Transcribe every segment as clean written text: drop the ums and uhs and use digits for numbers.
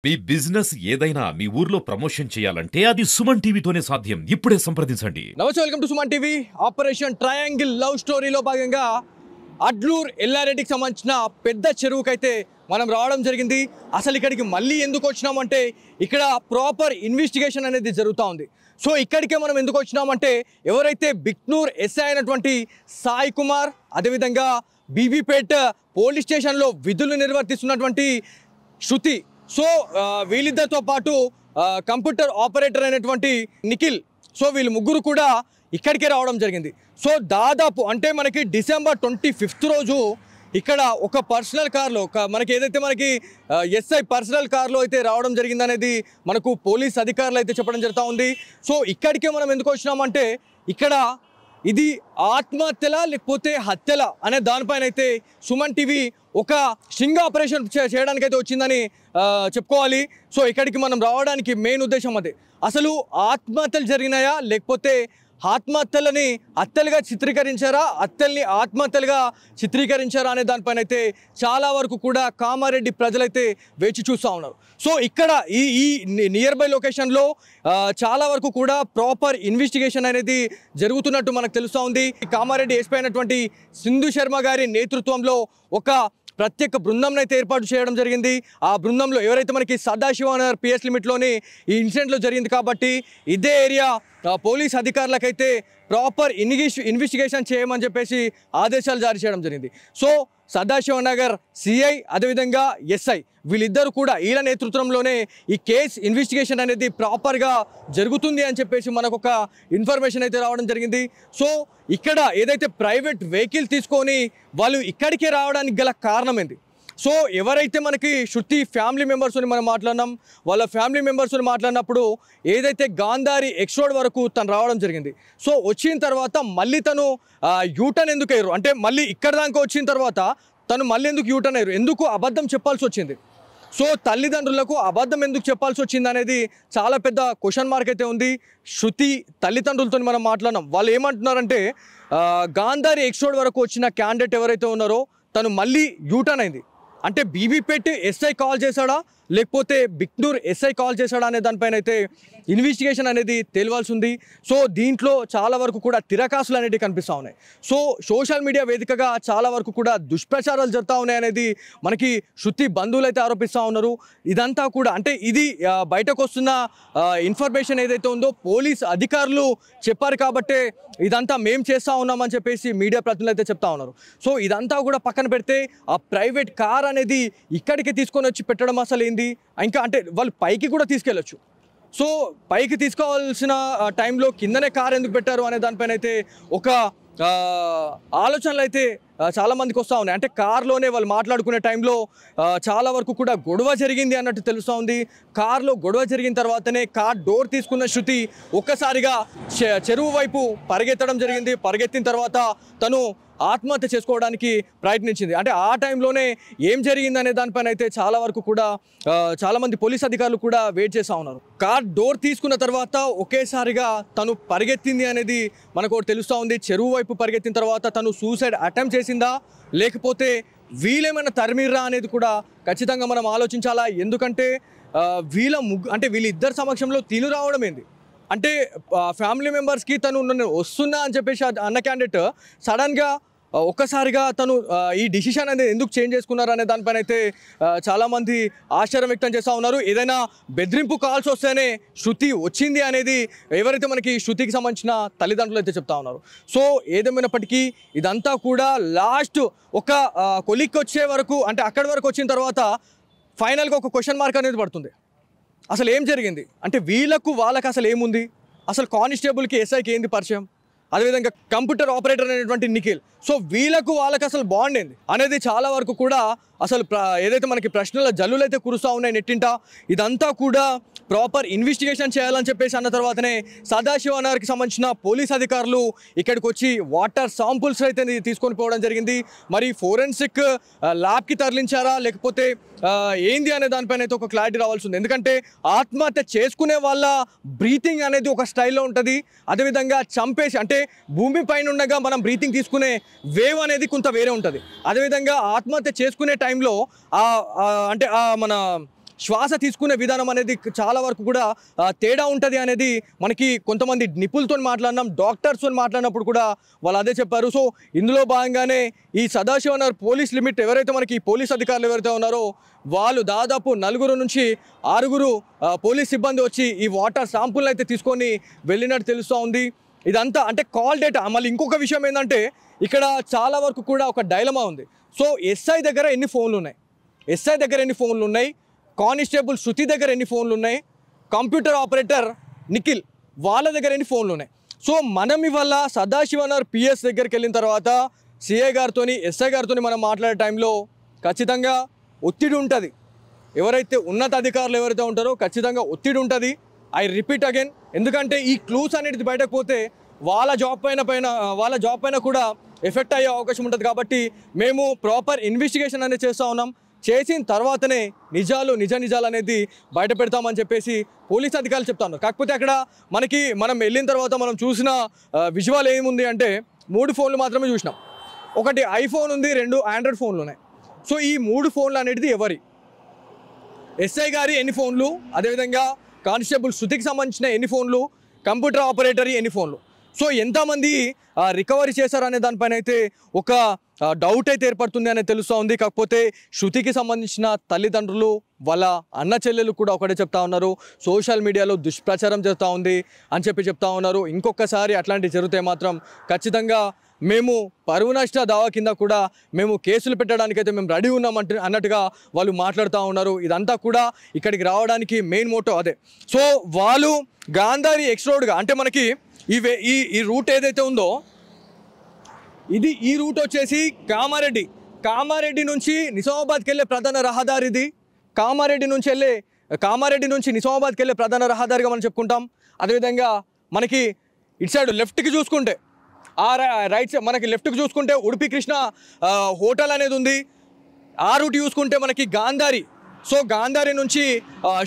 మీ business ఏదైనా మీ ఊర్లో promotion చేయాలంటే అది సుమన్ టీవీతోనే సాధ్యం. ఇప్పుడే సంప్రదించండి. నమస్తే, welcome to Suman TV. Operation triangle love స్టోరీలో భాగంగా అడ్లూర్ ఎల్లారెడ్డికి సంబంధించిన పెద్ద చెరువుకైతే మనం రావడం జరిగింది. అసలు ఇక్కడికి మళ్ళీ ఎందుకు వచ్చినామంటే ఇక్కడ ప్రాపర్ ఇన్వెస్టిగేషన్ అనేది జరుగుతూ ఉంది. సో ఇక్కడికే మనం ఎందుకు వచ్చినామంటే ఎవరైతే బిక్నూర్ ఎస్ఐ అయినటువంటి సాయి కుమార్, అదేవిధంగా బీబీపేట పోలీస్ స్టేషన్లో విధులు నిర్వర్తిస్తున్నటువంటి శృతి, సో వీళ్ళిద్దరితో పాటు కంప్యూటర్ ఆపరేటర్ అయినటువంటి నిఖిల్, సో వీళ్ళు ముగ్గురు కూడా ఇక్కడికే రావడం జరిగింది. సో దాదాపు అంటే మనకి డిసెంబర్ 25 రోజు ఇక్కడ ఒక పర్సనల్ కార్లో మనకి ఏదైతే మనకి ఎస్ఐ పర్సనల్ కార్లో అయితే రావడం జరిగిందనేది మనకు పోలీస్ అధికారులు అయితే చెప్పడం జరుగుతూ ఉంది. సో ఇక్కడికే మనం ఎందుకు వచ్చినామంటే ఇక్కడ ఇది ఆత్మహత్యలా లేకపోతే హత్యలా అనే దానిపైన అయితే సుమన్ టీవీ ఒక స్టింగ్ ఆపరేషన్ చేయడానికైతే వచ్చిందని చెప్పుకోవాలి. సో ఇక్కడికి మనం రావడానికి మెయిన్ ఉద్దేశం అదే. అసలు ఆత్మహత్యలు జరిగినాయా లేకపోతే ఆత్మహత్యలని హత్యలుగా చిత్రీకరించారా, హత్యల్ని ఆత్మహత్యలుగా చిత్రీకరించారా అనే దానిపైన అయితే చాలా వరకు కూడా కామారెడ్డి ప్రజలైతే వేచి చూస్తూ ఉన్నారు. సో ఇక్కడ ఈ నియర్ బై లొకేషన్లో చాలా వరకు కూడా ప్రాపర్ ఇన్వెస్టిగేషన్ అనేది జరుగుతున్నట్టు మనకు తెలుస్తూ ఉంది. కామారెడ్డి ఎస్పీ అయినటువంటి సింధు శర్మ గారి నేతృత్వంలో ఒక ప్రత్యేక బృందంను అయితే ఏర్పాటు చేయడం జరిగింది. ఆ బృందంలో ఎవరైతే మనకి సదాశివనగర్ పిఎస్ లిమిట్లోని ఈ ఇన్సిడెంట్లో జరిగింది కాబట్టి ఇదే ఏరియా పోలీస్ అధికారులకైతే ప్రాపర్ ఇన్వెస్టిగేషన్ చేయమని చెప్పేసి ఆదేశాలు జారీ చేయడం జరిగింది. సో సదాశివనగర్ సిఐ అదేవిధంగా ఎస్ఐ వీళ్ళిద్దరూ కూడా వీళ్ళ నేతృత్వంలోనే ఈ కేస్ ఇన్వెస్టిగేషన్ అనేది ప్రాపర్గా జరుగుతుంది అని చెప్పేసి మనకు ఒక ఇన్ఫర్మేషన్ అయితే రావడం జరిగింది. సో ఇక్కడ ఏదైతే ప్రైవేట్ వెహికల్ తీసుకొని వాళ్ళు ఇక్కడికే రావడానికి గల కారణం ఏంది? సో ఎవరైతే మనకి శృతి ఫ్యామిలీ మెంబర్స్ని మనం మాట్లాడినాం, వాళ్ళ ఫ్యామిలీ మెంబర్స్ని మాట్లాడినప్పుడు ఏదైతే గాంధారి ఎక్స్రోడ్ వరకు తను రావడం జరిగింది. సో వచ్చిన తర్వాత మళ్ళీ తను యూటర్న్ ఎందుకు అయ్యారు అంటే మళ్ళీ ఇక్కడ దాకా వచ్చిన తర్వాత తను మళ్ళీ ఎందుకు యూటర్న్ అయ్యారు, ఎందుకు అబద్ధం చెప్పాల్సి వచ్చింది? సో తల్లిదండ్రులకు అబద్ధం ఎందుకు చెప్పాల్సి వచ్చింది అనేది చాలా పెద్ద క్వశ్చన్ మార్క్ అయితే ఉంది. శృతి తల్లిదండ్రులతో మనం మాట్లాడినాం, వాళ్ళు ఏమంటున్నారంటే గాంధారి ఎక్స్రోడ్ వరకు వచ్చిన క్యాండిడేట్ ఎవరైతే ఉన్నారో తను మళ్ళీ యూటర్న్ అయింది అంటే బీబీపేట ఎస్ఐ కాల్ చేశాడా లేకపోతే బిక్నూర్ ఎస్ఐ కాల్ చేశాడా అనే దానిపైన అయితే ఇన్వెస్టిగేషన్ అనేది తేలవాల్సి ఉంది. సో దీంట్లో చాలా వరకు కూడా తిరకాసులు అనేవి కనిపిస్తూ ఉన్నాయి. సో సోషల్ మీడియా వేదికగా చాలా వరకు కూడా దుష్ప్రచారాలు జరుగుతూ ఉన్నాయి అనేది మనకి శృతి బంధువులు అయితే ఆరోపిస్తూ ఉన్నారు. ఇదంతా కూడా అంటే ఇది బయటకు వస్తున్న ఇన్ఫర్మేషన్ ఏదైతే ఉందో పోలీస్ అధికారులు చెప్పారు కాబట్టే ఇదంతా మేము చేస్తూ ఉన్నామని చెప్పేసి మీడియా ప్రతినిధులు అయితే చెప్తా ఉన్నారు. సో ఇదంతా కూడా పక్కన పెడితే ఆ ప్రైవేట్ కార్ అనేది ఇక్కడికి తీసుకొని వచ్చి పెట్టడం అసలు ఏంది? ఇంకా అంటే వాళ్ళు పైకి కూడా తీసుకెళ్ళొచ్చు. సో పైకి తీసుకోవాల్సిన టైంలో కిందనే కార్ ఎందుకు పెట్టారు అనే దానిపైన అయితే ఒక ఆలోచనలు అయితే చాలామందికి వస్తూ ఉన్నాయి. అంటే కార్లోనే వాళ్ళు మాట్లాడుకునే టైంలో చాలా వరకు కూడా గొడవ జరిగింది అన్నట్టు తెలుస్తూ ఉంది. కార్లో గొడవ జరిగిన తర్వాతనే కార్ డోర్ తీసుకున్న శృతి ఒక్కసారిగా చెరువు వైపు పరిగెత్తడం జరిగింది. పరిగెత్తిన తర్వాత తను ఆత్మహత్య చేసుకోవడానికి ప్రయత్నించింది. అంటే ఆ టైంలోనే ఏం జరిగింది అనే దానిపైన అయితే చాలా వరకు కూడా చాలామంది పోలీస్ అధికారులు కూడా వెయిట్ చేస్తూ ఉన్నారు. కార్ డోర్ తీసుకున్న తర్వాత ఒకేసారిగా తను పరిగెత్తింది అనేది మనకు ఒకటి తెలుస్తూ ఉంది. చెరువు వైపు పరిగెత్తిన తర్వాత తను సూసైడ్ అటెంప్ట్ చేసిందా లేకపోతే వీళ్ళేమైనా తరిమిర్రా అనేది కూడా ఖచ్చితంగా మనం ఆలోచించాలా. ఎందుకంటే వీళ్ళిద్దరి సమక్షంలో తిను రావడం ఏంది అంటే ఫ్యామిలీ మెంబర్స్కి తను వస్తున్నా అని చెప్పేసి అన్న క్యాండిడేట్ సడన్గా ఒక్కసారిగా తను ఈ డిసిషన్ అనేది ఎందుకు చేంజ్ చేసుకున్నారు అనే దానిపైన అయితే చాలామంది ఆశ్చర్యం వ్యక్తం చేస్తూ ఉన్నారు. ఏదైనా బెదిరింపు కాల్స్ వస్తేనే శృతి వచ్చింది అనేది ఎవరైతే మనకి శృతికి సంబంధించిన తల్లిదండ్రులు అయితే చెప్తా ఉన్నారు. సో ఏదేమైనప్పటికీ ఇదంతా కూడా లాస్ట్ ఒక కొలిక్కి వచ్చే వరకు అంటే అక్కడి వరకు వచ్చిన తర్వాత ఫైనల్గా ఒక క్వశ్చన్ మార్క్ అనేది పడుతుంది. అసలు ఏం జరిగింది అంటే వాళ్ళకి అసలు ఏముంది, అసలు కానిస్టేబుల్కి ఎస్ఐకి ఏంది పరిచయం, అదేవిధంగా కంప్యూటర్ ఆపరేటర్ అనేటువంటి నిఖిల్, సో వాళ్ళకి అసలు బాండ్ ఏంది అనేది చాలా వరకు కూడా అసలు ఏదైతే మనకి ప్రశ్నల జల్లులు అయితే కురుస్తూ ఉన్నాయి నెట్టింట. ఇదంతా కూడా ప్రాపర్ ఇన్వెస్టిగేషన్ చేయాలని చెప్పేసి అన్న తర్వాతనే సదాశివనగర్కి సంబంధించిన పోలీస్ అధికారులు ఇక్కడికి వచ్చి వాటర్ శాంపుల్స్ అయితే తీసుకొని పోవడం జరిగింది. మరి ఫోరెన్సిక్ ల్యాబ్కి తరలించారా లేకపోతే ఏంది అనే దానిపైన అయితే ఒక క్లారిటీ రావాల్సి ఉంది. ఎందుకంటే ఆత్మహత్య చేసుకునే వాళ్ళ బ్రీతింగ్ అనేది ఒక స్టైల్లో ఉంటుంది, అదేవిధంగా చంపేసి అంటే భూమి పైన ఉండగా మనం బ్రీతింగ్ తీసుకునే వేవ్ అనేది కొంత వేరే ఉంటుంది. అదేవిధంగా ఆత్మహత్య చేసుకునే టైంలో అంటే మన శ్వాస తీసుకునే విధానం అనేది చాలా వరకు కూడా తేడా ఉంటుంది అనేది మనకి కొంతమంది నిపుణులతో మాట్లాడినాం, డాక్టర్స్తో మాట్లాడినప్పుడు కూడా వాళ్ళు అదే చెప్పారు. సో ఇందులో భాగంగానే ఈ సదాశివనగర్ పోలీస్ లిమిట్ ఎవరైతే మనకి పోలీస్ అధికారులు ఎవరైతే ఉన్నారో వాళ్ళు దాదాపు 4 నుంచి 6 పోలీస్ సిబ్బంది వచ్చి ఈ వాటర్ శాంపుల్ని అయితే తీసుకొని వెళ్ళినట్టు తెలుస్తూ ఉంది. ఇదంతా అంటే కాల్ డేటా. మళ్ళీ ఇంకొక విషయం ఏంటంటే ఇక్కడ చాలా వరకు కూడా ఒక డైలమా ఉంది. సో ఎస్ఐ దగ్గర ఎన్ని ఫోన్లు ఉన్నాయి, కానిస్టేబుల్ శృతి దగ్గర ఎన్ని ఫోన్లు ఉన్నాయి, కంప్యూటర్ ఆపరేటర్ నిఖిల్ వాళ్ళ దగ్గర ఎన్ని ఫోన్లు ఉన్నాయి. సో మనం ఇవాళ సదాశివనగర్ పిఎస్ దగ్గరికి వెళ్ళిన తర్వాత సిఐ గారితో ఎస్ఐ గారితో మనం మాట్లాడే టైంలో ఖచ్చితంగా ఒత్తిడి ఉంటుంది. ఎవరైతే ఉన్నత అధికారులు ఎవరైతే ఉంటారో ఖచ్చితంగా ఒత్తిడి ఉంటుంది. ఐ రిపీట్ అగైన్, ఎందుకంటే ఈ క్లూస్ అనేది బయటకు పోతే వాళ్ళ జాబ్ పైన కూడా ఎఫెక్ట్ అయ్యే అవకాశం ఉంటుంది. కాబట్టి మేము ప్రాపర్ ఇన్వెస్టిగేషన్ అనేది చేస్తూ ఉన్నాం. చేసిన తర్వాతనే నిజాలు అనేది బయట పెడతామని చెప్పేసి పోలీస్ అధికారులు చెప్తా ఉన్నారు. కాకపోతే అక్కడ మనం వెళ్ళిన తర్వాత మనం చూసిన విజువల్ ఏముంది అంటే 3 ఫోన్లు మాత్రమే చూసినాం. ఒకటి ఐఫోన్ ఉంది, 2 ఆండ్రాయిడ్ ఫోన్లు ఉన్నాయి. సో ఈ 3 ఫోన్లు అనేది ఎవరి, ఎస్ఐ గారి ఎన్ని ఫోన్లు, అదేవిధంగా కానిస్టేబుల్ శృతికి సంబంధించిన ఎన్ని ఫోన్లు, కంప్యూటర్ ఆపరేటర్ ఎన్ని ఫోన్లు, సో ఎంతమంది రికవరీ చేశారనే దానిపైన అయితే ఒక డౌట్ అయితే ఏర్పడుతుంది అనేది తెలుస్తూ ఉంది. కాకపోతే శృతికి సంబంధించిన తల్లిదండ్రులు వాళ్ళ అన్న చెల్లెలు కూడా ఒకటే చెప్తా ఉన్నారు, సోషల్ మీడియాలో దుష్ప్రచారం చేస్తూ ఉంది అని చెప్తా ఉన్నారు. ఇంకొకసారి అట్లాంటివి జరిగితే మాత్రం ఖచ్చితంగా మేము పరువు నష్ట దావా కింద కూడా మేము కేసులు పెట్టడానికైతే మేము రెడీ ఉన్నాం అన్నట్టుగా వాళ్ళు మాట్లాడుతూ ఉన్నారు. ఇదంతా కూడా ఇక్కడికి రావడానికి మెయిన్ మోటో అదే. సో వాళ్ళు గాంధారి ఎక్స్ రోడ్గా అంటే మనకి ఈ రూట్ ఏదైతే ఉందో ఈ రూట్ వచ్చేసి కామారెడ్డి నుంచి నిజామాబాద్కి వెళ్ళే ప్రధాన రహదారిది. కామారెడ్డి నుంచి నిజామాబాద్కి వెళ్ళే ప్రధాన రహదారిగా మనం చెప్పుకుంటాం. అదేవిధంగా మనకి ఇటు సైడ్ లెఫ్ట్కి చూసుకుంటే రైట్ సైడ్ మనకి లెఫ్ట్కి చూసుకుంటే ఉడిపి కృష్ణ హోటల్ అనేది ఉంది. ఆ రూట్ చూసుకుంటే మనకి గాంధారి. సో గాంధారి నుంచి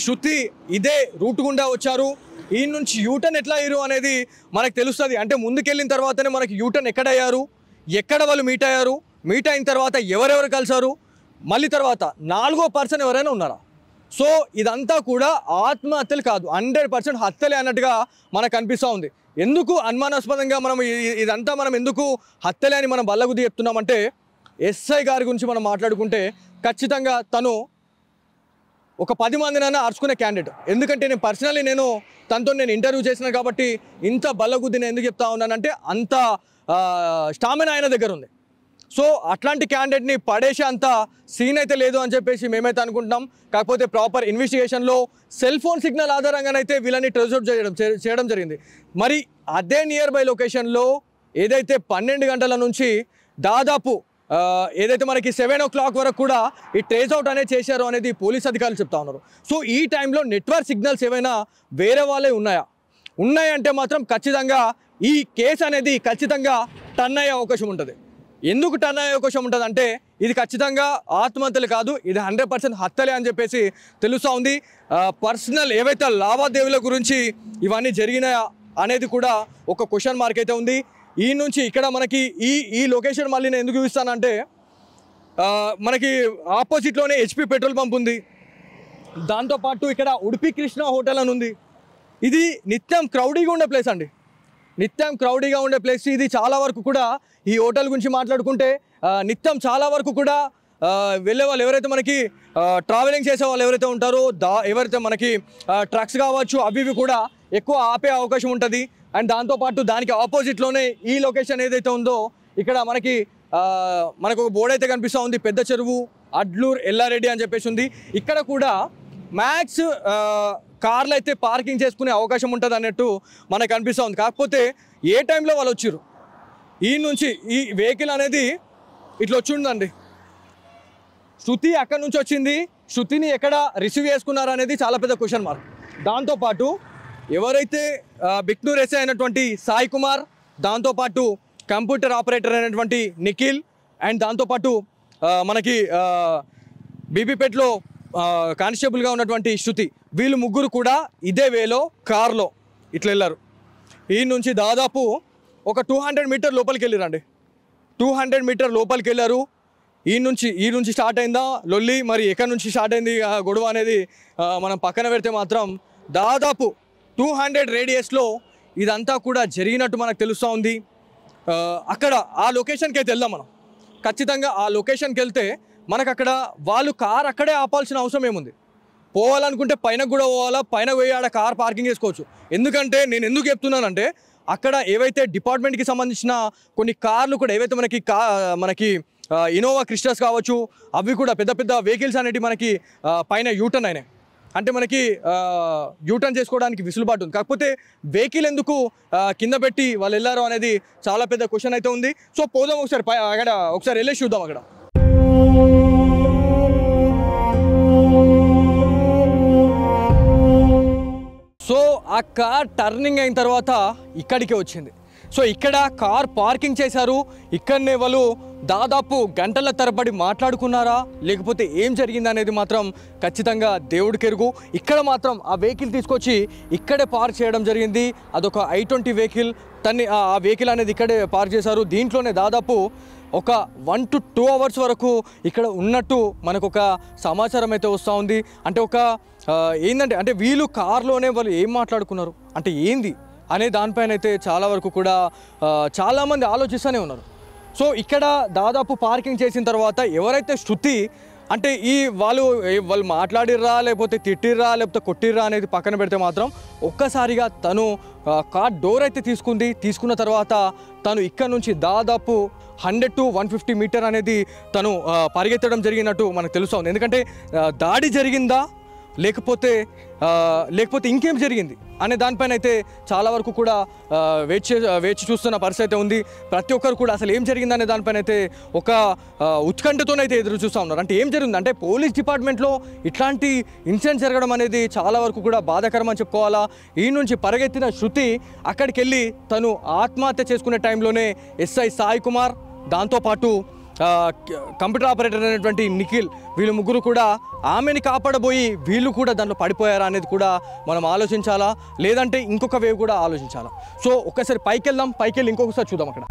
శృతి ఇదే రూట్ గుండా వచ్చారు. ఈ నుంచి యూటర్న్ ఎట్లా అయ్యారు అనేది మనకు తెలుస్తుంది. అంటే ముందుకెళ్ళిన తర్వాతనే మనకి యూటర్న్ ఎక్కడయ్యారు, ఎక్కడ వాళ్ళు మీట్ అయ్యారు, మీట్ అయిన తర్వాత ఎవరెవరు కలిసారు, మళ్ళీ తర్వాత 4వ పర్సన్ ఎవరైనా ఉన్నారా. సో ఇదంతా కూడా ఆత్మహత్యలు కాదు, 100% హత్యలే అన్నట్టుగా మనకు అనిపిస్తూ ఉంది. ఎందుకు అనుమానాస్పదంగా ఇదంతా మనం ఎందుకు హత్యలే అని మనం బల్లగుద్ది చెప్తున్నామంటే ఎస్ఐ గారి గురించి మనం మాట్లాడుకుంటే ఖచ్చితంగా తను ఒక 10 మందినైనా అరుచుకునే క్యాండిడేట్. ఎందుకంటే నేను పర్సనల్లీ తనతో ఇంటర్వ్యూ చేసినాను కాబట్టి ఇంత బల్లగుద్ది నేను ఎందుకు చెప్తా ఉన్నానంటే అంత స్టామినా ఆయన దగ్గర ఉంది. సో అట్లాంటి క్యాండిడేట్ని పడేసే అంత సీన్ అయితే లేదు అని చెప్పేసి మేమైతే అనుకుంటున్నాం. కాకపోతే ప్రాపర్ ఇన్వెస్టిగేషన్లో సెల్ ఫోన్ సిగ్నల్ ఆధారంగానైతే వీళ్ళని ట్రేస్ చేయడం జరిగింది. మరి అదే నియర్ బై లొకేషన్లో ఏదైతే 12 గంటల నుంచి దాదాపు ఏదైతే మనకి 7 o'clock వరకు కూడా ఈ ట్రేస్ అవుట్ అనేది చేశారు అనేది పోలీస్ అధికారులు చెప్తా ఉన్నారు. సో ఈ టైంలో నెట్వర్క్ సిగ్నల్స్ ఏమైనా వేరే వాళ్ళే ఉన్నాయంటే మాత్రం ఖచ్చితంగా ఈ కేసు అనేది ఖచ్చితంగా టర్న్ అయ్యే అవకాశం ఉంటుంది. ఎందుకు టర్న్ అయ్యే అవకాశం ఉంటుంది అంటే ఇది ఖచ్చితంగా ఆత్మహత్యలు కాదు, ఇది 100% హత్యలే అని చెప్పేసి తెలుస్తూ ఉంది. పర్సనల్ ఏవైతే లావాదేవీల గురించి ఇవన్నీ జరిగినాయా అనేది కూడా ఒక క్వశ్చన్ మార్క్ అయితే ఉంది. ఈ నుంచి ఇక్కడ మనకి ఈ లొకేషన్ మళ్ళీ నేను ఎందుకు చూపిస్తానంటే మనకి ఆపోజిట్లోనే HP పెట్రోల్ పంప్ ఉంది. దాంతోపాటు ఇక్కడ ఉడిపి కృష్ణ హోటల్ అని ఉంది. ఇది నిత్యం క్రౌడీగా ఉండే ప్లేస్ అండి, ఇది చాలా వరకు కూడా ఈ హోటల్ గురించి మాట్లాడుకుంటే నిత్యం చాలా వరకు కూడా వెళ్ళే వాళ్ళు ఎవరైతే మనకి ట్రావెలింగ్ చేసే వాళ్ళు ఎవరైతే ఉంటారో ఎవరైతే మనకి ట్రక్స్ కావచ్చు అవి కూడా ఎక్కువ ఆపే అవకాశం ఉంటుంది. అండ్ దాంతోపాటు దానికి ఆపోజిట్లోనే ఈ లొకేషన్ ఏదైతే ఉందో ఇక్కడ మనకు ఒక బోర్డు అయితే కనిపిస్తూ ఉంది, పెద్ద చెరువు అడ్లూర్ ఎల్లారెడ్డి అని చెప్పేసి ఉంది. ఇక్కడ కూడా మ్యాక్స్ కార్లు అయితే పార్కింగ్ చేసుకునే అవకాశం ఉంటుంది అన్నట్టు మనకు అనిపిస్తూ ఉంది. కాకపోతే ఏ టైంలో వాళ్ళు వచ్చారు, ఈ నుంచి ఈ వెహికల్ అనేది ఇట్లా వచ్చి ఉందండి. శృతి అక్కడి నుంచి వచ్చింది, శృతిని ఎక్కడ రిసీవ్ చేసుకున్నారు అనేది చాలా పెద్ద క్వశ్చన్ మార్క్. దాంతోపాటు ఎవరైతే బిక్నూర్ ఎస్ఐ అయినటువంటి సాయి కుమార్, దాంతోపాటు కంప్యూటర్ ఆపరేటర్ అయినటువంటి నిఖిల్, అండ్ దాంతోపాటు మనకి బీబీపేట్లో కానిస్టేబుల్గా ఉన్నటువంటి శృతి, వీళ్ళు ముగ్గురు కూడా ఇదే వేలో కార్లో ఇట్లా వెళ్ళారు. ఈ నుంచి దాదాపు ఒక 200 మీటర్ లోపలికి వెళ్ళారండి. 200 మీటర్ లోపలికి వెళ్ళారు. ఈ నుంచి స్టార్ట్ అయిందా లొల్లి, మరి ఎక్కడి నుంచి స్టార్ట్ అయింది గొడవ అనేది మనం పక్కన పెడితే మాత్రం దాదాపు 200 రేడియస్లో ఇదంతా కూడా జరిగినట్టు మనకు తెలుస్తూ ఉంది. అక్కడ ఆ లొకేషన్కి అయితే వెళ్దాం మనం. ఖచ్చితంగా ఆ లొకేషన్కి వెళ్తే మనకు అక్కడ వాళ్ళు కార్ అక్కడే ఆపాల్సిన అవసరం ఏముంది? పోవాలనుకుంటే పైన కూడా పోవాలా, పైన పోయి ఆడ కార్ పార్కింగ్ చేసుకోవచ్చు. ఎందుకంటే నేను ఎందుకు చెప్తున్నానంటే అక్కడ ఏవైతే డిపార్ట్మెంట్కి సంబంధించిన కొన్ని కార్లు కూడా ఏవైతే మనకి ఇనోవా క్రిస్టాస్ కావచ్చు, అవి కూడా పెద్ద పెద్ద వెహికల్స్ అనేవి మనకి పైన యూటర్న్ అయినాయి. అంటే మనకి యూటర్న్ చేసుకోవడానికి విసులుబాటు ఉంది. కాకపోతే వెహికల్ ఎందుకు కింద పెట్టి వాళ్ళు వెళ్ళారు అనేది చాలా పెద్ద క్వశ్చన్ అయితే ఉంది. సో పోదాం ఒకసారి అక్కడ ఒకసారి వెళ్ళేసి చూద్దాం అక్కడ. సో ఆ కార్ టర్నింగ్ అయిన తర్వాత ఇక్కడికే వచ్చింది. సో ఇక్కడ కార్ పార్కింగ్ చేశారు. ఇక్కడనే వాళ్ళు దాదాపు గంటల తరబడి మాట్లాడుకున్నారా, లేకపోతే ఏం జరిగింది అనేది మాత్రం ఖచ్చితంగా దేవుడికి ఎరుగు. ఇక్కడ మాత్రం ఆ వెహికల్ తీసుకొచ్చి ఇక్కడే పార్క్ చేయడం జరిగింది. అదొక I-20 వెహికల్. ఆ వెహికల్ అనేది ఇక్కడే పార్క్ చేశారు. దీంట్లోనే దాదాపు ఒక 1 to 2 అవర్స్ వరకు ఇక్కడ ఉన్నట్టు మనకు ఒక సమాచారం అయితే వస్తూ ఉంది. అంటే ఏంటంటే అంటే వీళ్ళు కార్లోనే వాళ్ళు ఏం మాట్లాడుకున్నారు అంటే ఏంది అనే దానిపైన అయితే చాలా వరకు కూడా చాలామంది ఆలోచిస్తూనే ఉన్నారు. సో ఇక్కడ దాదాపు పార్కింగ్ చేసిన తర్వాత ఎవరైతే శృతి అంటే వాళ్ళు మాట్లాడిర్రా, లేకపోతే తిట్టిర్రా, లేకపోతే కొట్టిర్రా అనేది పక్కన పెడితే మాత్రం ఒక్కసారిగా తను కార్ డోర్ అయితే తీసుకున్న తర్వాత తను ఇక్కడ నుంచి దాదాపు 100 to 150 మీటర్ అనేది తను పరిగెత్తడం జరిగినట్టు మనకు తెలుస్తుంది. ఎందుకంటే దాడి జరిగిందా లేకపోతే ఇంకేం జరిగింది అనే దానిపైన అయితే చాలా వరకు కూడా వేచి చూస్తున్న పరిస్థితి అయితే ఉంది. ప్రతి ఒక్కరు కూడా అసలు ఏం జరిగిందనే దానిపైన అయితే ఒక ఉత్కంఠతోనైతే ఎదురు చూస్తూ ఉన్నారు. అంటే ఏం జరిగింది అంటే పోలీస్ డిపార్ట్మెంట్లో ఇట్లాంటి ఇన్సిడెంట్ జరగడం అనేది చాలా వరకు కూడా బాధాకరం అని చెప్పుకోవాలా. ఈ నుంచి పరిగెత్తిన శృతి అక్కడికి వెళ్ళి తను ఆత్మహత్య చేసుకునే టైంలోనే ఎస్ఐ సాయి కుమార్, దాంతోపాటు కంప్యూటర్ ఆపరేటర్ అయినటువంటి నిఖిల్, వీళ్ళు ముగ్గురు కూడా ఆమెని కాపాడబోయి వీళ్ళు కూడా దాంట్లో పడిపోయారా అనేది కూడా మనం ఆలోచించాలా, లేదంటే ఇంకొక వేవ్ కూడా ఆలోచించాలా. సో ఒక్కసారి పైకి వెళ్ళి ఇంకొకసారి చూద్దాం అక్కడ.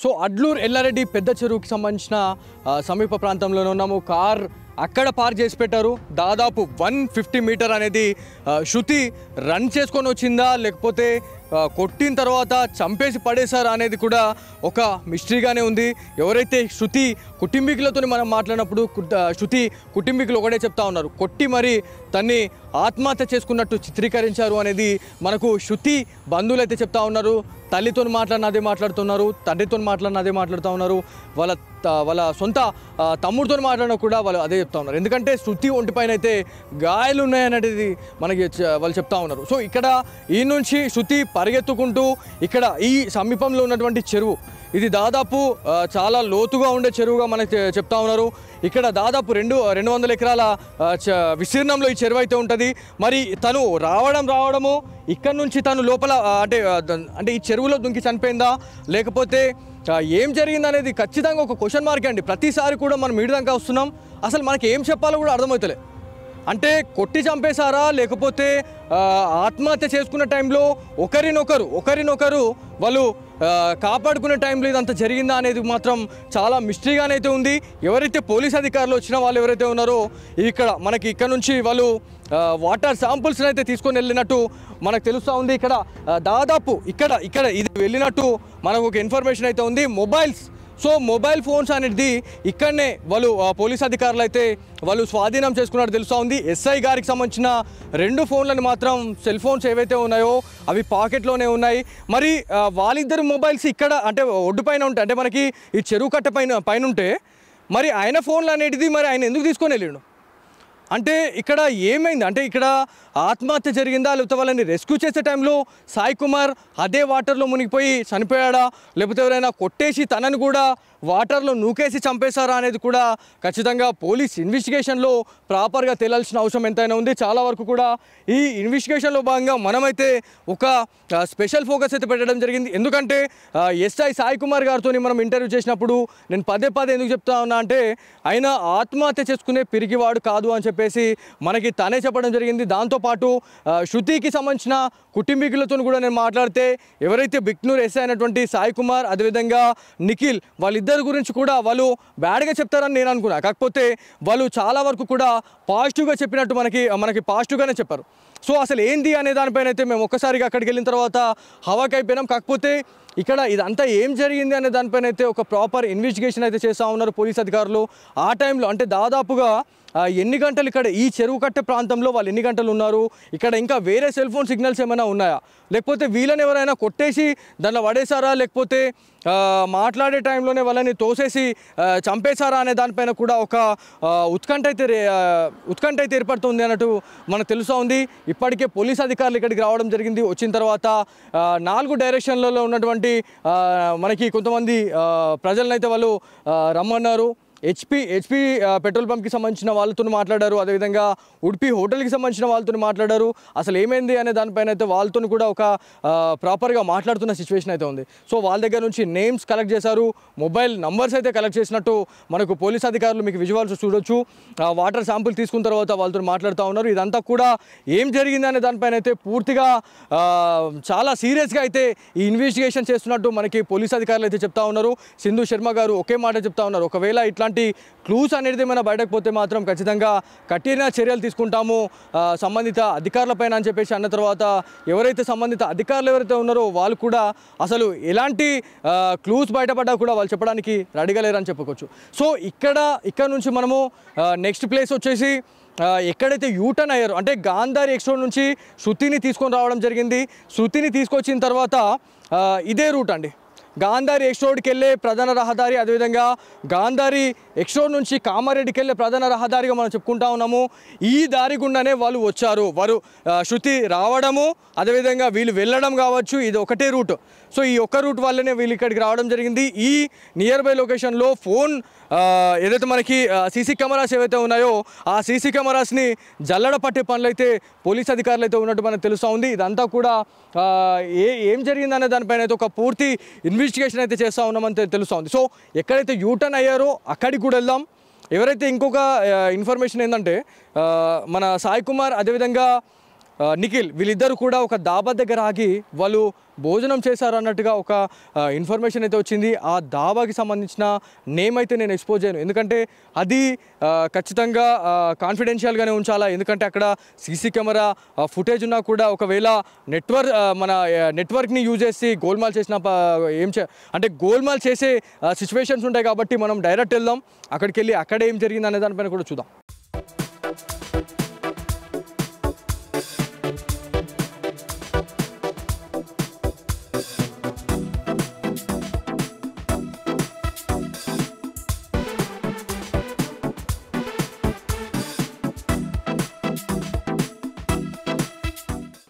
సో అడ్లూరు ఎల్లారెడ్డి పెద్ద చెరువుకి సంబంధించిన సమీప ప్రాంతంలోనే ఉన్నాము. కార్ అక్కడ పార్క్ చేసి పెట్టారు. దాదాపు 150 మీటర్ అనేది శృతి రన్ చేసుకొని వచ్చిందా, లేకపోతే కొట్టిన తర్వాత చంపేసి పడేశారా అనేది కూడా ఒక మిస్టరీగానే ఉంది. ఎవరైతే శృతి కుటుంబీకులతో మనం మాట్లాడినప్పుడు శృతి కుటుంబీకులు ఒకటే చెప్తా ఉన్నారు, కొట్టి మరి తన్ని ఆత్మహత్య చేసుకున్నట్టు చిత్రీకరించారు అనేది మనకు శృతి బంధువులు అయితే చెప్తా ఉన్నారు. తల్లితో మాట్లాడిన అదే మాట్లాడుతున్నారు, తండ్రితో మాట్లాడిన అదే మాట్లాడుతూ ఉన్నారు, వాళ్ళ సొంత తమ్ముడితో మాట్లాడినా కూడా వాళ్ళు అదే చెప్తా ఉన్నారు. ఎందుకంటే శృతి ఒంటిపైన అయితే గాయాలు ఉన్నాయనేది మనకి వాళ్ళు చెప్తా ఉన్నారు. సో ఇక్కడ ఈ నుంచి శృతి పరిగెత్తుకుంటూ ఇక్కడ ఈ సమీపంలో ఉన్నటువంటి చెరువు, ఇది దాదాపు చాలా లోతుగా ఉండే చెరువుగా మనకి చెప్తా ఉన్నారు. ఇక్కడ దాదాపు 200 ఎకరాల విస్తీర్ణంలో ఈ చెరువు అయితే ఉంటుంది. మరి తను రావడము ఇక్కడ నుంచి తను లోపల అంటే ఈ చెరువులో దుంకి చనిపోయిందా, లేకపోతే ఏం జరిగింది అనేది ఖచ్చితంగా ఒక క్వశ్చన్ మార్క్ అండి. ప్రతిసారి కూడా మనం మీడియా దాకా వస్తున్నాం, అసలు మనకి ఏం చెప్పాలో కూడా అర్థమవుతలే. అంటే కొట్టి చంపేశారా, లేకపోతే ఆత్మహత్య చేసుకున్న టైంలో ఒకరినొకరు వాళ్ళు కాపాడుకునే టైంలో ఇదంతా జరిగిందా అనేది మాత్రం చాలా మిస్టరీగానైతే ఉంది. ఎవరైతే పోలీస్ అధికారులు వచ్చిన వాళ్ళు ఎవరైతే ఉన్నారో ఇక్కడ నుంచి వాళ్ళు వాటర్ శాంపుల్స్ని అయితే తీసుకొని వెళ్ళినట్టు మనకు తెలుస్తూ ఉంది. ఇక్కడ దాదాపు ఇక్కడ ఇది వెళ్ళినట్టు మనకు ఒక ఇన్ఫర్మేషన్ అయితే ఉంది. మొబైల్ ఫోన్స్ అనేది ఇక్కడనే వాళ్ళు పోలీస్ అధికారులు అయితే వాళ్ళు స్వాధీనం చేసుకున్నట్టు తెలుస్తూ ఉంది. ఎస్ఐ గారికి సంబంధించిన 2 ఫోన్లను మాత్రం సెల్ ఫోన్స్ ఏవైతే ఉన్నాయో అవి పాకెట్లోనే ఉన్నాయి. మరి వాళ్ళిద్దరు మొబైల్స్ ఇక్కడ అంటే ఒడ్డు పైన ఉంటాయి, అంటే మనకి ఈ చెరువు కట్ట పైన ఉంటే మరి ఆయన ఫోన్లు అనేది మరి ఆయన ఎందుకు తీసుకొని వెళ్ళిండు? అంటే ఇక్కడ ఏమైంది అంటే ఇక్కడ ఆత్మహత్య జరిగిందా లేకపోతే వాళ్ళని రెస్క్యూ చేసే టైంలో సాయి కుమార్ అదే వాటర్లో మునిగిపోయి చనిపోయాడా లేకపోతే ఎవరైనా కొట్టేసి తనను కూడా వాటర్లో నూకేసి చంపేశారా అనేది కూడా ఖచ్చితంగా పోలీస్ ఇన్వెస్టిగేషన్లో ప్రాపర్గా తేలాల్సిన అవసరం ఎంతైనా ఉంది. చాలా వరకు కూడా ఈ ఇన్వెస్టిగేషన్లో భాగంగా మనమైతే ఒక స్పెషల్ ఫోకస్ అయితే పెట్టడం జరిగింది. ఎందుకంటే ఎస్ఐ సాయి కుమార్ గారితో మనం ఇంటర్వ్యూ చేసినప్పుడు నేను పదే ఎందుకు చెప్తా ఉన్నా అంటే ఆయన ఆత్మహత్య చేసుకునే పిరికివాడు కాదు అని చెప్పేసి మనకి తనే చెప్పడం జరిగింది. దాంతోపాటు శృతికి సంబంధించిన కుటుంబీకులతో కూడా నేను మాట్లాడితే ఎవరైతే బిక్నూర్ ఎస్ఐ అయినటువంటి సాయి కుమార్ అదేవిధంగా నిఖిల్ వాళ్ళిద్దరు గురించి కూడా వాళ్ళు బ్యాడ్గా చెప్తారని నేను అనుకున్నా. కాకపోతే వాళ్ళు చాలా వరకు కూడా పాజిటివ్గా చెప్పినట్టు మనకి పాజిటివ్గానే చెప్పారు. సో అసలు ఏంది అనే దానిపైన అయితే మేము ఒక్కసారిగా అక్కడికి వెళ్ళిన తర్వాత హవాకి అయిపోయినాం. కాకపోతే ఇక్కడ ఇదంతా ఏం జరిగింది అనే దానిపైన అయితే ఒక ప్రాపర్ ఇన్వెస్టిగేషన్ అయితే చేస్తూ ఉన్నారు పోలీస్ అధికారులు. ఆ టైంలో అంటే దాదాపుగా ఎన్ని గంటలు ఇక్కడ ఈ చెరువు కట్టే ప్రాంతంలో వాళ్ళు ఎన్ని గంటలు ఉన్నారు, ఇక్కడ ఇంకా వేరే సెల్ ఫోన్ సిగ్నల్స్ ఏమైనా ఉన్నాయా, లేకపోతే వీళ్ళని ఎవరైనా కొట్టేసి దానిలో పడేశారా, లేకపోతే మాట్లాడే టైంలోనే వాళ్ళని తోసేసి చంపేశారా అనే దానిపైన కూడా ఒక ఉత్కంఠ అయితే ఏర్పడుతుంది అన్నట్టు మనకు తెలుస్తూ ఉంది. ఇప్పటికే పోలీస్ అధికారులు ఇక్కడికి రావడం జరిగింది. వచ్చిన తర్వాత 4 డైరెక్షన్లలో ఉన్నటువంటి మనకి కొంతమంది ప్రజలనైతే వాళ్ళు రమ్మన్నారు. హెచ్పి పెట్రోల్ పంప్కి సంబంధించిన వాళ్ళతో మాట్లాడారు. అదేవిధంగా ఉడిపి హోటల్కి సంబంధించిన వాళ్ళతో మాట్లాడారు. అసలు ఏమైంది అనే దానిపైన అయితే వాళ్ళతో కూడా ఒక ప్రాపర్గా మాట్లాడుతున్న సిచ్యువేషన్ అయితే ఉంది. సో వాళ్ళ దగ్గర నుంచి నేమ్స్ కలెక్ట్ చేశారు, మొబైల్ నంబర్స్ అయితే కలెక్ట్ చేసినట్టు మనకు పోలీస్ అధికారులు మీకు విజువల్స్ చూడొచ్చు. వాటర్ శాంపుల్ తీసుకున్న తర్వాత వాళ్ళతో మాట్లాడుతూ ఉన్నారు. ఇదంతా కూడా ఏం జరిగింది అనే దానిపైన అయితే పూర్తిగా చాలా సీరియస్గా అయితే ఈ ఇన్వెస్టిగేషన్ చేస్తున్నట్టు మనకి పోలీస్ అధికారులు అయితే చెప్తా ఉన్నారు. సింధు శర్మ గారు ఒకే మాట చెప్తా ఉన్నారు, ఒకవేళ ఇట్లాంటి క్లూస్ అనేది ఏమైనా బయటకు పోతే మాత్రం ఖచ్చితంగా కఠిన చర్యలు తీసుకుంటాము సంబంధిత అధికారులపైన అని చెప్పేసి అన్న తర్వాత ఎవరైతే సంబంధిత అధికారులు ఎవరైతే ఉన్నారో వాళ్ళు కూడా అసలు ఎలాంటి క్లూస్ బయటపడ్డా కూడా వాళ్ళు చెప్పడానికి రెడీగా లేరని చెప్పుకోవచ్చు. సో ఇక్కడ నుంచి మనము నెక్స్ట్ ప్లేస్ వచ్చేసి ఎక్కడైతే యూటర్న్ అయ్యారో అంటే గాంధారి ఎక్స్ రోడ్ నుంచి శృతిని తీసుకొని రావడం జరిగింది. శృతిని తీసుకొచ్చిన తర్వాత ఇదే రూట్ అండి, గాంధారి ఎక్స్ రోడ్కి వెళ్ళే ప్రధాన రహదారి, అదేవిధంగా గాంధారి ఎక్స్ రోడ్ నుంచి కామారెడ్డికి వెళ్ళే ప్రధాన రహదారిగా మనం చెప్పుకుంటా ఉన్నాము. ఈ దారి గుండానే వాళ్ళు వచ్చారు. వారు శృతి రావడము అదేవిధంగా వీళ్ళు వెళ్ళడం కావచ్చు, ఇది ఒకటే రూట్. సో ఈ ఒక్క రూట్ వల్లనే వీళ్ళు ఇక్కడికి రావడం జరిగింది. ఈ నియర్ బై లొకేషన్లో ఫోన్ ఏదైతే మనకి సీసీ కెమెరాస్ ఏవైతే ఉన్నాయో ఆ సీసీ కెమెరాస్ని జల్లడ పట్టే పనులు అయితే పోలీస్ అధికారులు అయితే ఉన్నట్టు మనకు తెలుస్తూ ఉంది. ఇదంతా కూడా ఏం జరిగిందనే దానిపైన అయితే ఒక పూర్తి ఇన్వెస్టిగేషన్ అయితే చేస్తూ ఉన్నామని తెలుస్తూ ఉంది. సో ఎక్కడైతే యూటర్న్ అయ్యారో అక్కడికి కూడా వెళ్దాం. ఎవరైతే ఇంకొక ఇన్ఫర్మేషన్ ఏంటంటే మన సాయి కుమార్ అదేవిధంగా నిఖిల్ వీళ్ళిద్దరు కూడా ఒక దాబా దగ్గర ఆగి వాళ్ళు భోజనం చేశారు అన్నట్టుగా ఒక ఇన్ఫర్మేషన్ అయితే వచ్చింది. ఆ దాబాకి సంబంధించిన నేమ్ అయితే నేను ఎక్స్పోజ్ చేయను, ఎందుకంటే అది ఖచ్చితంగా కాన్ఫిడెన్షియల్గానే ఉంచాలా. ఎందుకంటే అక్కడ సీసీ కెమెరా ఫుటేజ్ ఉన్నా కూడా ఒకవేళ మన నెట్వర్క్ని యూజ్ చేసి గోల్మాల్ చేసిన అంటే గోల్మాల్ చేసే సిచ్యువేషన్స్ ఉంటాయి. కాబట్టి మనం డైరెక్ట్ వెళ్దాం, అక్కడికి వెళ్ళి అక్కడ ఏం జరిగింది అనే దానిపైన కూడా చూద్దాం.